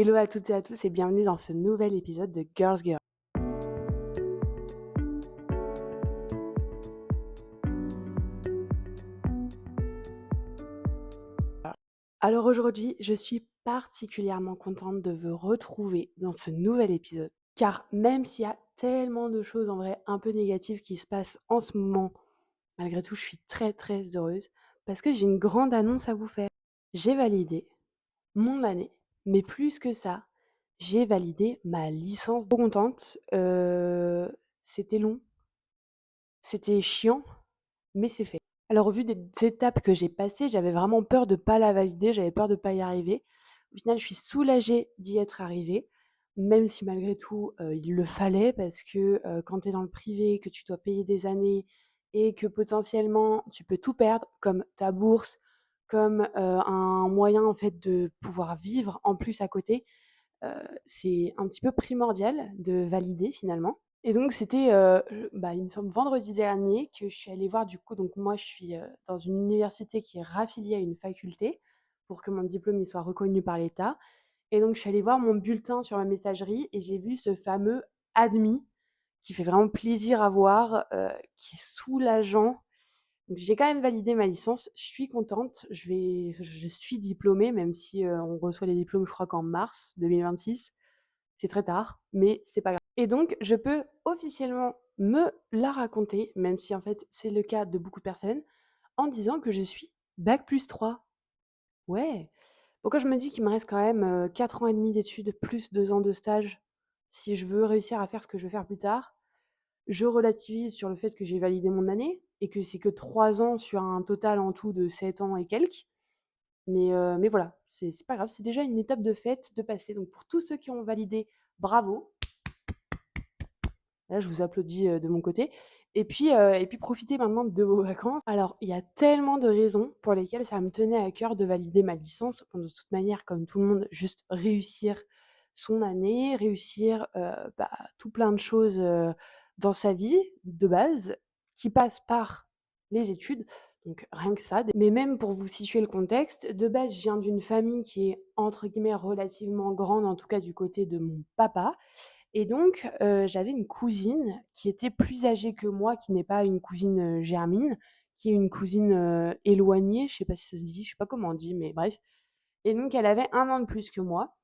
Hello à toutes et à tous et bienvenue dans ce nouvel épisode de Girls Girl. Alors aujourd'hui, je suis particulièrement contente de vous retrouver dans ce nouvel épisode. Car même s'il y a tellement de choses en vrai un peu négatives qui se passent en ce moment, malgré tout, je suis très très heureuse parce que j'ai une grande annonce à vous faire. J'ai validé mon année, mais plus que ça, j'ai validé ma licence. Trop contente, c'était long, c'était chiant, mais c'est fait. Alors au vu des étapes que j'ai passées, j'avais vraiment peur de pas la valider, j'avais peur de pas y arriver. Au final, je suis soulagée d'y être arrivée, même si malgré tout, il le fallait parce que, quand tu es dans le privé, que tu dois payer des années et que potentiellement tu peux tout perdre, comme ta bourse, comme, un moyen en fait de pouvoir vivre en plus à côté, c'est un petit peu primordial de valider finalement. Et donc c'était, il me semble vendredi dernier que je suis allée voir du coup donc moi je suis, dans une université qui est raffiliée à une faculté pour que mon diplôme il soit reconnu par l'État et donc je suis allée voir mon bulletin sur ma messagerie et j'ai vu ce fameux admis qui fait vraiment plaisir à voir, qui est soulageant. Donc j'ai quand même validé ma licence, je suis contente, je suis diplômée même si, on reçoit les diplômes je crois qu'en mars 2026. C'est très tard, mais c'est pas grave. Et donc, je peux officiellement me la raconter, même si en fait c'est le cas de beaucoup de personnes, en disant que je suis bac+3. Ouais. Pourquoi je me dis qu'il me reste quand même 4 ans et demi d'études plus 2 ans de stage si je veux réussir à faire ce que je veux faire plus tard. Je relativise sur le fait que j'ai validé mon année et que c'est que 3 ans sur un total en tout de 7 ans et quelques. Mais voilà, c'est pas grave, c'est déjà une étape de fête de passer. Donc pour tous ceux qui ont validé, bravo. Là, je vous applaudis, de mon côté et puis profitez maintenant de vos vacances. Alors, il y a tellement de raisons pour lesquelles ça me tenait à cœur de valider ma licence. Bon, de toute manière, comme tout le monde, juste réussir son année, réussir, tout plein de choses, dans sa vie de base, qui passent par les études, donc rien que ça. Mais même pour vous situer le contexte, de base, je viens d'une famille qui est entre guillemets «relativement grande», en tout cas du côté de mon papa et donc, j'avais une cousine qui était plus âgée que moi, qui n'est pas une cousine, germine, qui est une cousine, éloignée, je sais pas si ça se dit, je sais pas comment on dit, mais bref. Et donc elle avait 1 an de plus que moi.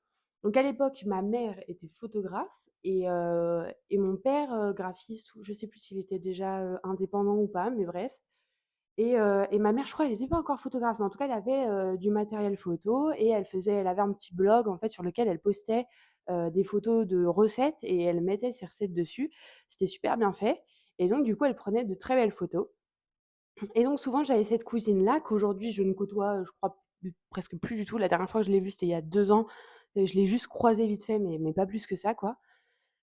Donc à l'époque, ma mère était photographe et mon père, graphiste ou je sais plus s'il était déjà, indépendant ou pas, mais bref. Et ma mère, je crois, elle était pas encore photographe, mais en tout cas, elle avait, du matériel photo et elle avait un petit blog, en fait, sur lequel elle postait, des photos de recettes et elle mettait ses recettes dessus. C'était super bien fait et donc du coup, elle prenait de très belles photos et donc souvent, j'avais cette cousine-là qu'aujourd'hui je ne côtoie, je crois presque plus du tout. La dernière fois que je l'ai vue, c'était il y a 2 ans, je l'ai juste croisée vite fait, mais pas plus que ça, quoi.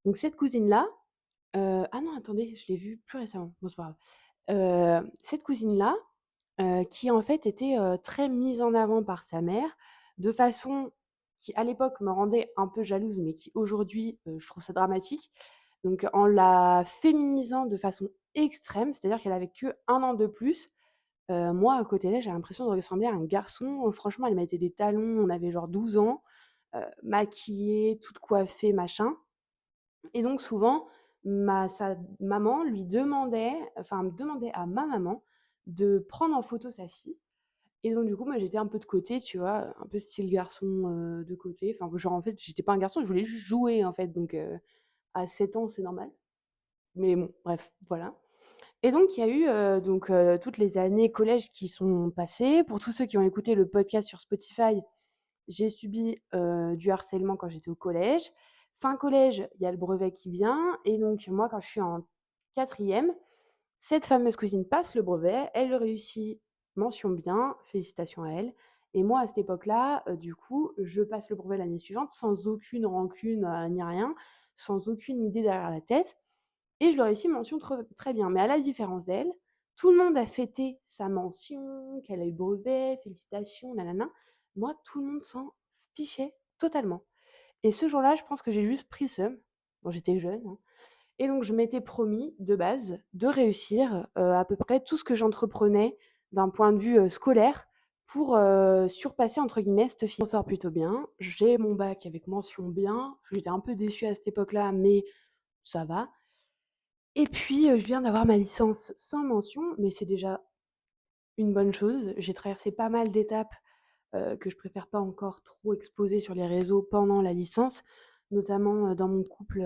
Donc cette cousine-là, ah non, attendez, je l'ai vue plus récemment. Bon, c'est pas grave. Cette cousine-là, qui en fait était, très mise en avant par sa mère, de façon qui à l'époque me rendait un peu jalouse, mais qui aujourd'hui, je trouve ça dramatique. Donc en la féminisant de façon extrême, c'est-à-dire qu'elle avait que 1 an de plus. Moi à côté d'elle, j'avais l'impression de ressembler à un garçon. Franchement, elle mettait des talons, on avait genre 12 ans, maquillée, toute coiffée, machin. Et donc souvent, sa maman lui demandait, enfin demandait à ma maman de prendre en photo sa fille. Et donc du coup, moi j'étais un peu de côté, tu vois, un peu style garçon, de côté. Enfin genre en fait, j'étais pas un garçon, je voulais juste jouer en fait, donc à 7 ans, c'est normal. Mais bon, bref, voilà. Et donc il y a eu, toutes les années collège qui sont passées. Pour tous ceux qui ont écouté le podcast sur Spotify, j'ai subi, du harcèlement quand j'étais au collège. Fin collège, il y a le brevet qui vient et donc moi, quand je suis en quatrième, cette fameuse cousine passe le brevet, elle le réussit, mention bien, félicitations à elle. Et moi, à cette époque-là, du coup, je passe le brevet l'année suivante sans aucune rancune, ni rien, sans aucune idée derrière la tête et je le réussis mention très bien. Mais à la différence d'elle, tout le monde a fêté sa mention, qu'elle a eu le brevet, félicitations, nanana. Moi, tout le monde s'en fichait totalement. Et ce jour-là, je pense que j'ai juste pris le seum. Bon, j'étais jeune, hein. Et donc, je m'étais promis, de base, de réussir à peu près tout ce que j'entreprenais d'un point de vue scolaire pour, «surpasser» entre guillemets cette fille. Je m'en sors plutôt bien. J'ai mon bac avec mention bien. J'étais un peu déçue à cette époque-là, mais ça va. Et puis, je viens d'avoir ma licence sans mention, mais c'est déjà une bonne chose. J'ai traversé pas mal d'étapes, que je préfère pas encore trop exposer sur les réseaux pendant la licence, notamment, dans mon couple,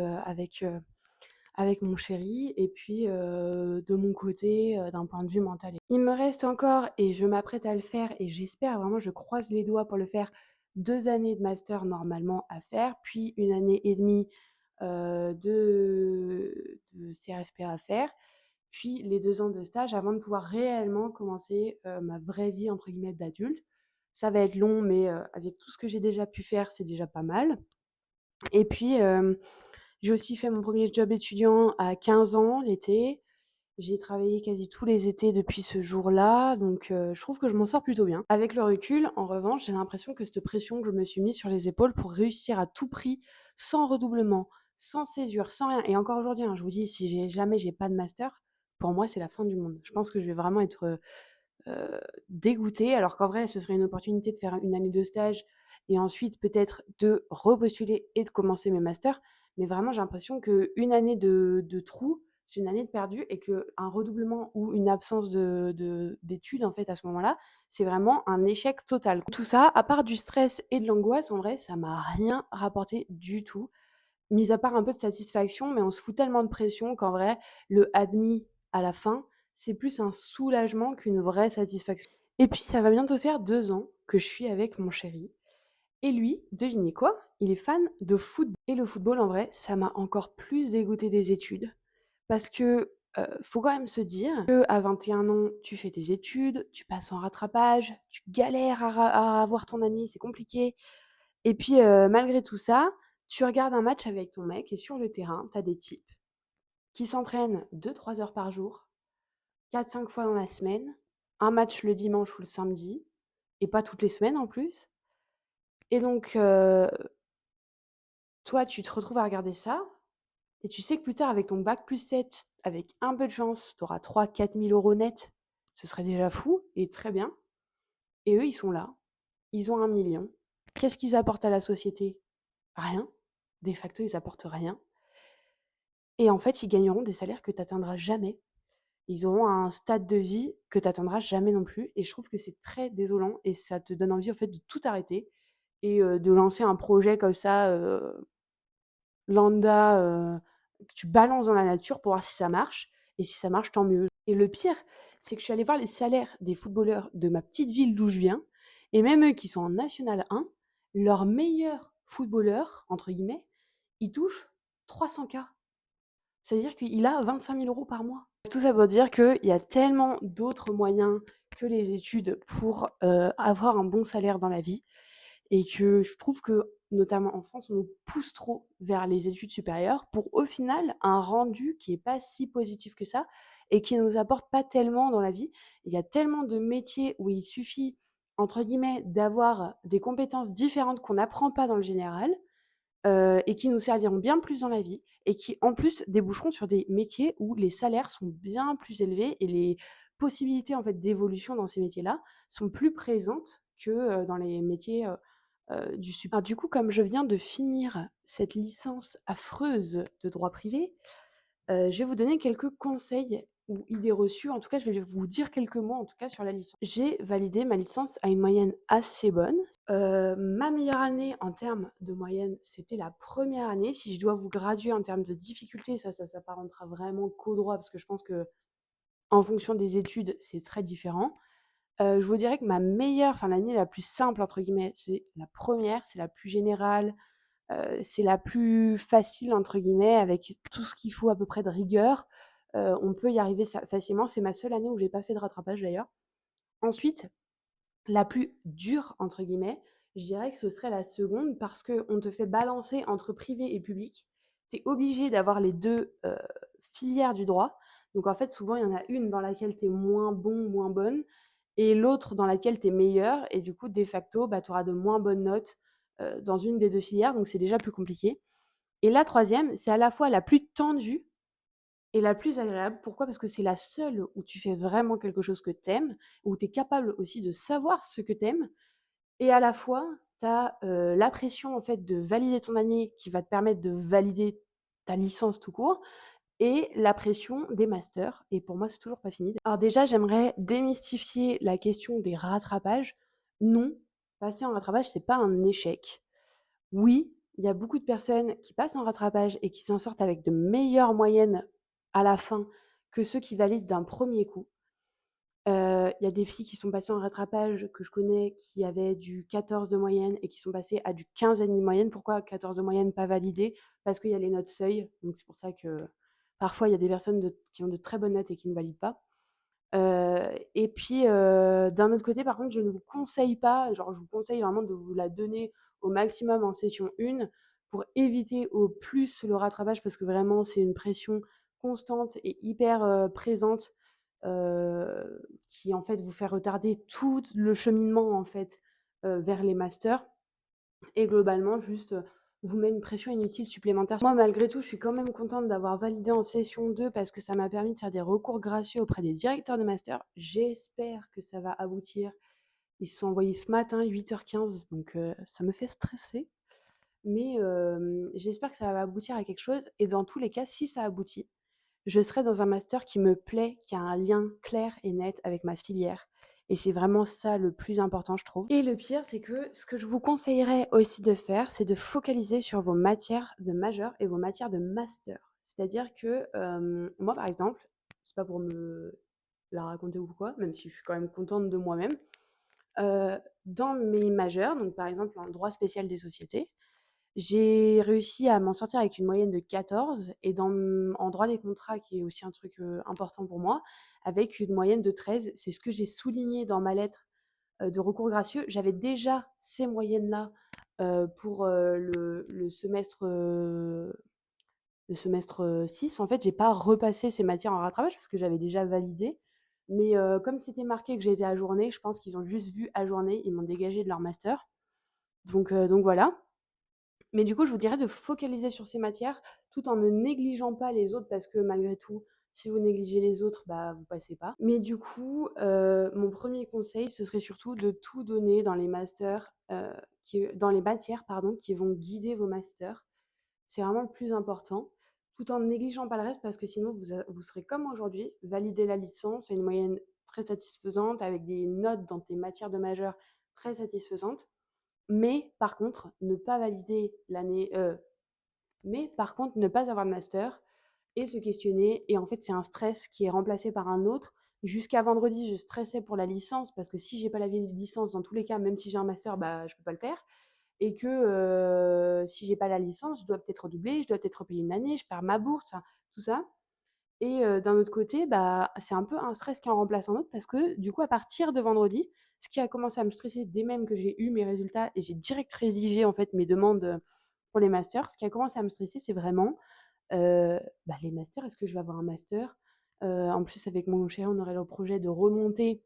avec mon chéri et puis, de mon côté, d'un point de vue mental. Il me reste encore et je m'apprête à le faire et j'espère vraiment, je croise les doigts pour le faire, 2 années de master normalement à faire, puis 1 année et demie, de CRFPA à faire, puis les 2 ans de stage avant de pouvoir réellement commencer, ma «vraie vie» entre guillemets d'adulte. Ça va être long, mais, avec tout ce que j'ai déjà pu faire, c'est déjà pas mal. Et puis, j'ai aussi fait mon premier job étudiant à 15 ans, l'été. J'ai travaillé quasi tous les étés depuis ce jour-là, donc je trouve que je m'en sors plutôt bien. Avec le recul, en revanche, j'ai l'impression que cette pression que je me suis mise sur les épaules pour réussir à tout prix, sans redoublement, sans césure, sans rien et encore aujourd'hui, hein, je vous dis, si j'ai pas de master, pour moi, c'est la fin du monde. Je pense que je vais vraiment être, dégoûtée, alors qu'en vrai, ce serait une opportunité de faire une année de stage et ensuite peut-être de repostuler et de commencer mes masters. Mais vraiment, j'ai l'impression qu'une année de trou, c'est une année de perdu et qu'un redoublement ou une absence d'études, en fait, à ce moment-là, c'est vraiment un échec total. Tout ça, à part du stress et de l'angoisse, en vrai, ça m'a rien rapporté du tout. Mis à part un peu de satisfaction, mais on se fout tellement de pression qu'en vrai, le admis à la fin, c'est plus un soulagement qu'une vraie satisfaction. Et puis ça va bientôt faire 2 ans que je suis avec mon chéri et lui, devinez quoi? Il est fan de football et le football en vrai, ça m'a encore plus dégoûtée des études parce que, faut quand même se dire qu'à 21 ans, tu fais tes études, tu passes en rattrapage, tu galères à avoir ton année, c'est compliqué. Et puis, malgré tout ça, tu regardes un match avec ton mec et sur le terrain, tu as des types qui s'entraînent 2-3 heures par jour, 4-5 fois dans la semaine, un match le dimanche ou le samedi et pas toutes les semaines en plus. Et donc, toi, tu te retrouves à regarder ça et tu sais que plus tard avec ton bac+7, avec un peu de chance, tu auras 3 000-4 000 € net. Ce serait déjà fou et très bien. Et eux, ils sont là, ils ont 1 million. Qu'est-ce qu'ils apportent à la société? Rien. De facto, ils apportent rien. Et en fait, ils gagneront des salaires que tu atteindras jamais. Ils auront un stade de vie que tu atteindras jamais non plus et je trouve que c'est très désolant et ça te donne envie, en fait, de tout arrêter et de lancer un projet comme ça, lambda, que tu balances dans la nature pour voir si ça marche et si ça marche, tant mieux. Et le pire, c'est que je suis allée voir les salaires des footballeurs de ma petite ville d'où je viens et même eux qui sont en National 1, leur meilleur footballeur, entre guillemets, il touche 300 K. Ça veut dire qu'il a 25 000 € par mois. Tout ça pour dire qu'il y a tellement d'autres moyens que les études pour, avoir un bon salaire dans la vie et que je trouve que, notamment en France, on nous pousse trop vers les études supérieures pour, au final, un rendu qui est pas si positif que ça et qui nous apporte pas tellement dans la vie. Il y a tellement de métiers où il suffit, entre guillemets, «d'avoir des compétences différentes qu'on n'apprend pas dans le général», et qui nous serviront bien plus dans la vie et qui, en plus, déboucheront sur des métiers où les salaires sont bien plus élevés et les possibilités, en fait, d'évolution dans ces métiers-là sont plus présentes que, dans les métiers, du sup alors du coup, comme je viens de finir cette licence affreuse de droit privé, je vais vous donner quelques conseils ou idées reçues. En tout cas, je vais vous dire quelques mots, en tout cas, sur la licence. J'ai validé ma licence à une moyenne assez bonne. Ma meilleure année en termes de moyenne, c'était la première année. Si je dois vous graduer en termes de difficulté, ça s'apparentera vraiment qu'au droit parce que je pense qu'en fonction des études, c'est très différent. Je vous dirais que ma meilleure enfin l'année la plus «simple» entre guillemets, c'est la première, c'est la plus générale, c'est la plus «facile» entre guillemets avec tout ce qu'il faut à peu près de rigueur. On peut y arriver facilement. C'est ma seule année où j'ai pas fait de rattrapage d'ailleurs. Ensuite, la plus «dure» entre guillemets, je dirais que ce serait la seconde parce qu'on te fait balancer entre privé et public. Tu es obligé d'avoir les 2 filières du droit. Donc en fait, souvent, il y en a une dans laquelle tu es moins bon, moins bonne et l'autre dans laquelle tu es meilleur et du coup, de facto, bah, tu auras de moins bonnes notes, dans une des 2 filières, donc c'est déjà plus compliqué. Et la troisième, c'est à la fois la plus tendue et la plus agréable. Pourquoi? Parce que c'est la seule où tu fais vraiment quelque chose que tu aimes, où tu es capable aussi de savoir ce que tu aimes et à la fois, tu as, la pression en fait de valider ton année qui va te permettre de valider ta licence tout court et la pression des masters et pour moi, c'est toujours pas fini. Alors déjà, j'aimerais démystifier la question des rattrapages. Non, passer en rattrapage, c'est pas un échec. Oui, il y a beaucoup de personnes qui passent en rattrapage et qui s'en sortent avec de meilleures moyennes à la fin que ceux qui valident d'un premier coup. Il y a des filles qui sont passées en rattrapage que je connais qui avaient du 14 de moyenne et qui sont passées à du 15,5 de moyenne. Pourquoi 14 de moyenne pas validé? Parce qu'il y a les notes seuil, donc c'est pour ça que parfois il y a des personnes qui ont de très bonnes notes et qui ne valident pas. Et puis, d'un autre côté, par contre, je ne vous conseille pas, genre, je vous conseille vraiment de vous la donner au maximum en session 1 pour éviter au plus le rattrapage parce que vraiment, c'est une pression constante et hyper, présente, qui, en fait, vous fait retarder tout le cheminement, en fait, vers les masters et globalement juste, vous met une pression inutile supplémentaire. Moi, malgré tout, je suis quand même contente d'avoir validé en session 2 parce que ça m'a permis de faire des recours gracieux auprès des directeurs de master. J'espère que ça va aboutir. Ils se sont envoyés ce matin, 8h15, donc ça me fait stresser. Mais j'espère que ça va aboutir à quelque chose et dans tous les cas, si ça aboutit, je serai dans un master qui me plaît, qui a un lien clair et net avec ma filière et c'est vraiment ça le plus important, je trouve. Et le pire, c'est que ce que je vous conseillerais aussi de faire, c'est de focaliser sur vos matières de majeur et vos matières de master. C'est-à-dire que, moi, par exemple, c'est pas pour me la raconter ou quoi, même si je suis quand même contente de moi-même, dans mes majeurs, donc par exemple en droit spécial des sociétés, j'ai réussi à m'en sortir avec une moyenne de 14 et en droit des contrats, qui est aussi un truc, important pour moi, avec une moyenne de 13. C'est ce que j'ai souligné dans ma lettre, de recours gracieux. J'avais déjà ces moyennes-là, pour, le semestre 6. En fait, j'ai pas repassé ces matières en rattrapage parce que j'avais déjà validé. Mais, comme c'était marqué que j'étais ajournée, je pense qu'ils ont juste vu ajournée, ils m'ont dégagée de leur master. Donc voilà. Mais du coup, je vous dirais de focaliser sur ces matières tout en ne négligeant pas les autres parce que malgré tout, si vous négligez les autres, bah, vous passez pas. Mais du coup, mon premier conseil, ce serait surtout de tout donner dans les masters, dans les matières, pardon, qui vont guider vos masters. C'est vraiment le plus important, tout en ne négligeant pas le reste parce que sinon vous serez comme aujourd'hui, valider la licence à une moyenne très satisfaisante avec des notes dans tes matières de majeur très satisfaisantes. Mais par contre, ne pas valider l'année, mais par contre, ne pas avoir de master et se questionner et en fait, c'est un stress qui est remplacé par un autre. Jusqu'à vendredi, je stressais pour la licence parce que si j'ai pas la licence, dans tous les cas, même si j'ai un master, bah, je peux pas le faire et que, si j'ai pas la licence, je dois peut-être redoubler, je dois peut-être repayer une année, je perds ma bourse, enfin, tout ça et d'un autre côté, bah, c'est un peu un stress qui en remplace un autre parce que, du coup, à partir de vendredi, ce qui a commencé à me stresser dès même que j'ai eu mes résultats et j'ai direct rédigé, en fait, mes demandes, pour les masters. Ce qui a commencé à me stresser, c'est vraiment, bah, les masters. Est-ce que je vais avoir un master? En plus, avec mon chéri, on aurait le projet de remonter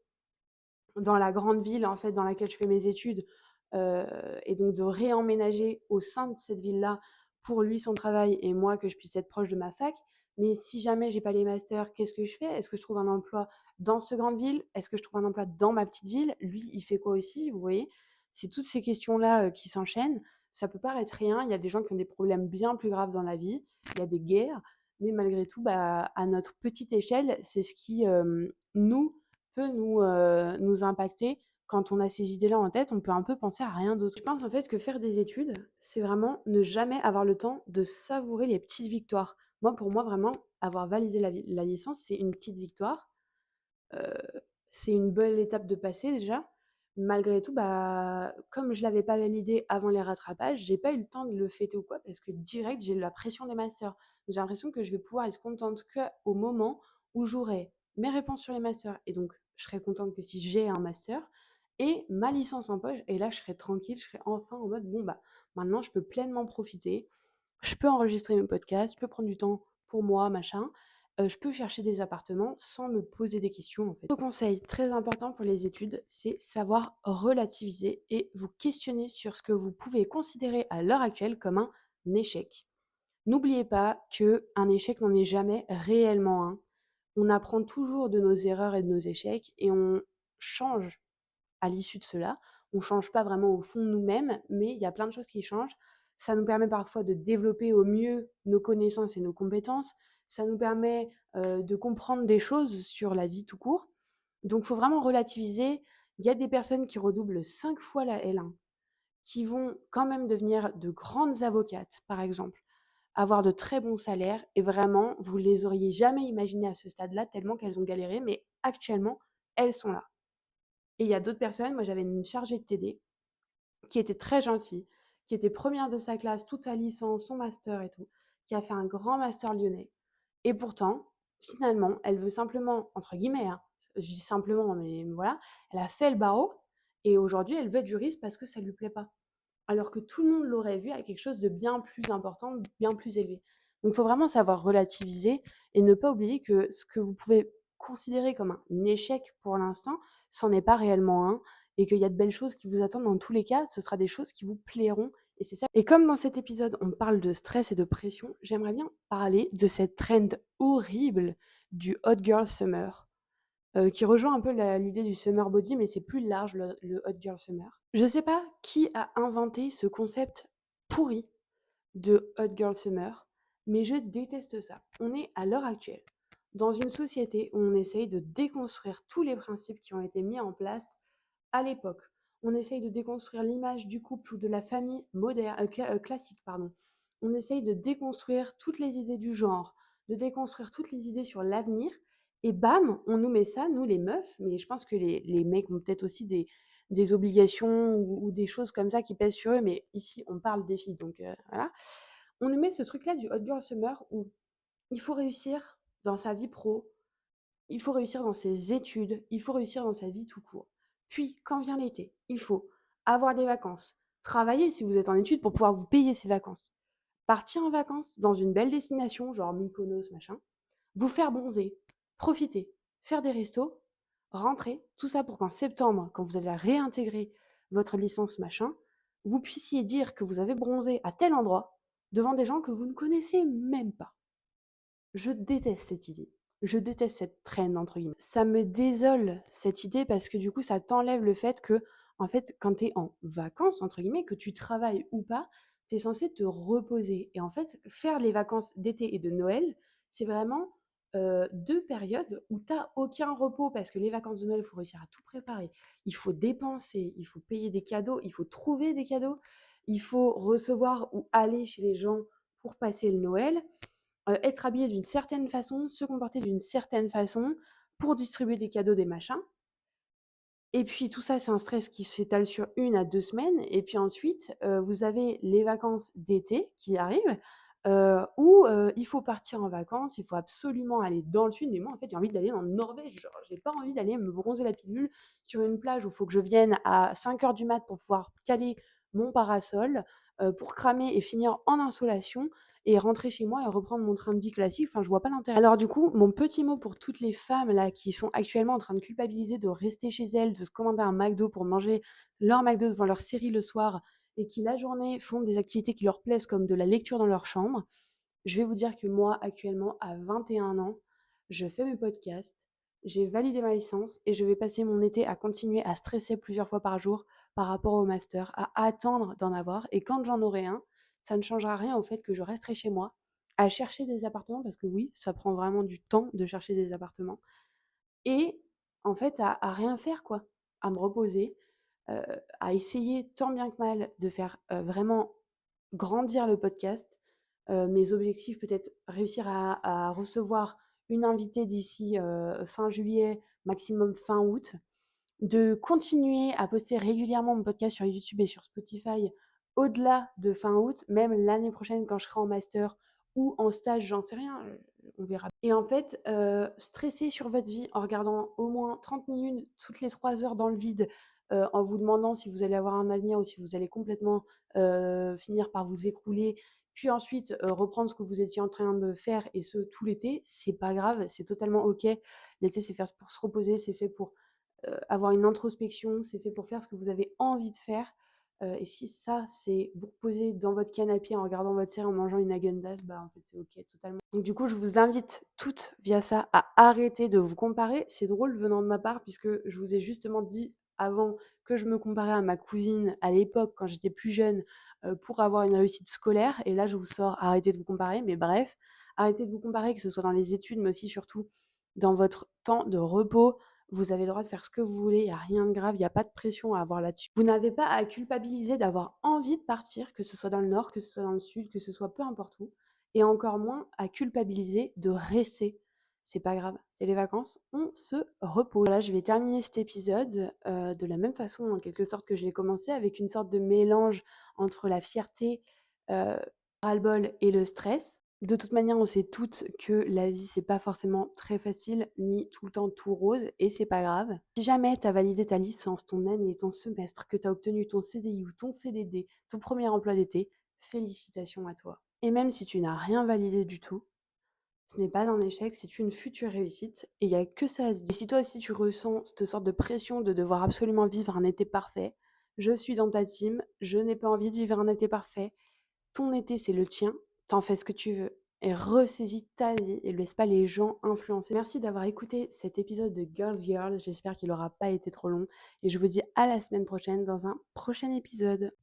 dans la grande ville, en fait, dans laquelle je fais mes études, heu et donc de réemménager au sein de cette ville-là pour lui, son travail et moi, que je puisse être proche de ma fac. Mais si jamais j'ai pas les masters, qu'est-ce que je fais? Est-ce que je trouve un emploi dans cette grande ville? Est-ce que je trouve un emploi dans ma petite ville? Lui, il fait quoi aussi? Vous voyez? C'est toutes ces questions-là, qui s'enchaînent. Ça peut paraître rien, il y a des gens qui ont des problèmes bien plus graves dans la vie, il y a des guerres, mais malgré tout, bah, à notre petite échelle, c'est ce qui, peut nous impacter. Quand on a ces idées-là en tête, on peut un peu penser à rien d'autre. Je pense en fait que faire des études, c'est vraiment ne jamais avoir le temps de savourer les petites victoires. Moi, pour moi, vraiment, avoir validé la licence, c'est une petite victoire. Heu, c'est une belle étape de passer déjà. Malgré tout, bah, comme je l'avais pas validé avant les rattrapages, j'ai pas eu le temps de le fêter ou quoi parce que direct, j'ai la pression des masters. J'ai l'impression que je vais pouvoir être contente qu'au moment où j'aurai mes réponses sur les masters et donc je serai contente que si j'ai un master et ma licence en poche et là, je serai tranquille, je serai enfin en mode: «Bon, bah, maintenant je peux pleinement profiter, je peux enregistrer mes podcasts, je peux prendre du temps pour moi, machin. Je peux chercher des appartements sans me poser des questions, en fait. Autre conseil très important pour les études, c'est savoir relativiser et vous questionner sur ce que vous pouvez considérer à l'heure actuelle comme un échec. N'oubliez pas qu'un échec n'en est jamais réellement un. On apprend toujours de nos erreurs et de nos échecs et on change à l'issue de cela. On ne change pas vraiment au fond de nous-mêmes, mais il y a plein de choses qui changent. Ça nous permet parfois de développer au mieux nos connaissances et nos compétences. Ça nous permet de comprendre des choses sur la vie tout court. Donc, il faut vraiment relativiser. Il y a des personnes qui redoublent 5 fois la L1, qui vont quand même devenir de grandes avocates, par exemple, avoir de très bons salaires, et vraiment, vous les auriez jamais imaginées à ce stade-là, tellement qu'elles ont galéré, mais actuellement, elles sont là. Et il y a d'autres personnes, moi j'avais une chargée de TD qui était très gentille, qui était première de sa classe, toute sa licence, son master et tout, qui a fait un grand master lyonnais. Et pourtant, finalement, elle veut simplement, entre guillemets, hein, je dis simplement, mais voilà, elle a fait le barreau et aujourd'hui elle veut être juriste parce que ça lui plaît pas. Alors que tout le monde l'aurait vu à quelque chose de bien plus important, bien plus élevé. Donc il faut vraiment savoir relativiser et ne pas oublier que ce que vous pouvez considérer comme un échec pour l'instant, c'en est pas réellement un et qu'il y a de belles choses qui vous attendent dans tous les cas, ce sera des choses qui vous plairont et c'est ça. Et comme dans cet épisode, on parle de stress et de pression, j'aimerais bien parler de cette trend horrible du hot girl summer. Qui rejoint un peu l'idée du summer body, mais c'est plus large le hot girl summer. Je sais pas qui a inventé ce concept pourri de hot girl summer, mais je déteste ça. On est à l'heure actuelle dans une société où on essaye de déconstruire tous les principes qui ont été mis en place à l'époque. On essaye de déconstruire l'image du couple ou de la famille moderne, classique, pardon. On essaye de déconstruire toutes les idées du genre, de déconstruire toutes les idées sur l'avenir. Et bam, on nous met ça, nous les meufs, mais je pense que les mecs ont peut-être aussi des obligations ou des choses comme ça qui pèsent sur eux, mais ici on parle des filles, donc voilà. On nous met ce truc-là du hot girl summer où il faut réussir dans sa vie pro, il faut réussir dans ses études, il faut réussir dans sa vie tout court. Puis, quand vient l'été, il faut avoir des vacances, travailler si vous êtes en études pour pouvoir vous payer ces vacances, partir en vacances dans une belle destination, genre Mykonos, machin, vous faire bronzer, profiter, faire des restos, rentrer, tout ça pour qu'en septembre, quand vous allez réintégrer votre licence, machin, vous puissiez dire que vous avez bronzé à tel endroit devant des gens que vous ne connaissez même pas. Je déteste cette idée. Je déteste cette «traîne» entre guillemets. Ça me désole cette idée parce que du coup, ça t'enlève le fait que, en fait, quand tu es en «vacances» entre guillemets, que tu travailles ou pas, tu es censé te reposer et en fait, faire les vacances d'été et de Noël, c'est vraiment, 2 périodes où tu as aucun repos parce que les vacances de Noël, il faut réussir à tout préparer. Il faut dépenser, il faut payer des cadeaux, il faut trouver des cadeaux, il faut recevoir ou aller chez les gens pour passer le Noël. Être habillé d'une certaine façon, se comporter d'une certaine façon pour distribuer des cadeaux, des machins. Et puis tout ça, c'est un stress qui s'étale sur 1 à 2 semaines et puis ensuite, vous avez les vacances d'été qui arrivent, où, il faut partir en vacances, il faut absolument aller dans le sud. Mais moi, en fait, j'ai envie d'aller en Norvège, genre, j'ai pas envie d'aller me bronzer la pilule sur une plage où il faut que je vienne à 5 heures du mat pour pouvoir caler mon parasol, pour cramer et finir en insolation et rentrer chez moi et reprendre mon train de vie classique. Enfin, je vois pas l'intérêt. Alors du coup, mon petit mot pour toutes les femmes là qui sont actuellement en train de culpabiliser de rester chez elles, de se commander un McDo pour manger leur McDo devant leur série le soir et qui la journée font des activités qui leur plaisent comme de la lecture dans leur chambre. Je vais vous dire que moi actuellement à 21 ans, je fais mes podcasts, j'ai validé ma licence et je vais passer mon été à continuer à stresser plusieurs fois par jour par rapport au master, à attendre d'en avoir et quand j'en aurai un, ça ne changera rien au fait que je resterai chez moi à chercher des appartements parce que oui, ça prend vraiment du temps de chercher des appartements et en fait à rien faire quoi, à me reposer, heu, à essayer tant bien que mal de faire, vraiment grandir le podcast. Mes objectifs peut-être réussir à recevoir une invitée d'ici, fin juillet, maximum fin août. De continuer à poster régulièrement mon podcast sur YouTube et sur Spotify au-delà de fin août, même l'année prochaine quand je serai en master ou en stage, j'en sais rien, on verra. Et en fait, stresser sur votre vie en regardant au moins 30 minutes toutes les 3 heures dans le vide, en vous demandant si vous allez avoir un avenir ou si vous allez complètement, finir par vous écrouler, puis ensuite, reprendre ce que vous étiez en train de faire et ce tout l'été, c'est pas grave, c'est totalement OK. L'été, c'est fait pour se reposer, c'est fait pour avoir une introspection, c'est fait pour faire ce que vous avez envie de faire. et si ça, c'est vous reposer dans votre canapé en regardant votre série, en mangeant une Häagen-Dazs, bah, en fait, c'est OK totalement. Donc du coup, je vous invite toutes, via ça, à arrêter de vous comparer. C'est drôle venant de ma part puisque je vous ai justement dit avant que je me comparais à ma cousine à l'époque quand j'étais plus jeune, pour avoir une réussite scolaire et là, je vous sors: «Arrêtez de vous comparer», mais bref, arrêtez de vous comparer, que ce soit dans les études, mais aussi surtout dans votre temps de repos. Vous avez le droit de faire ce que vous voulez, il y a rien de grave, il y a pas de pression à avoir là-dessus. Vous n'avez pas à culpabiliser d'avoir envie de partir, que ce soit dans le nord, que ce soit dans le sud, que ce soit peu importe où et encore moins à culpabiliser de rester. C'est pas grave, c'est les vacances, on se repose. Voilà, je vais terminer cet épisode, de la même façon en quelque sorte que je l'ai commencé, avec une sorte de mélange entre la fierté, heu, ras-le-bol et le stress. De toute manière, on sait toutes que la vie, c'est pas forcément très facile, ni tout le temps tout rose, et c'est pas grave. Si jamais tu as validé ta licence, ton année, ton semestre, que tu as obtenu ton CDI ou ton CDD, ton premier emploi d'été, félicitations à toi. Et même si tu n'as rien validé du tout, ce n'est pas un échec, c'est une future réussite et il y a que ça à se dire. Et si toi aussi tu ressens cette sorte de pression de devoir absolument vivre un été parfait, je suis dans ta team, je n'ai pas envie de vivre un été parfait. Ton été, c'est le tien, t'en fais ce que tu veux et ressaisis ta vie et laisse pas les gens influencer. Merci d'avoir écouté cet épisode de Girls, j'espère qu'il aura pas été trop long et je vous dis à la semaine prochaine dans un prochain épisode.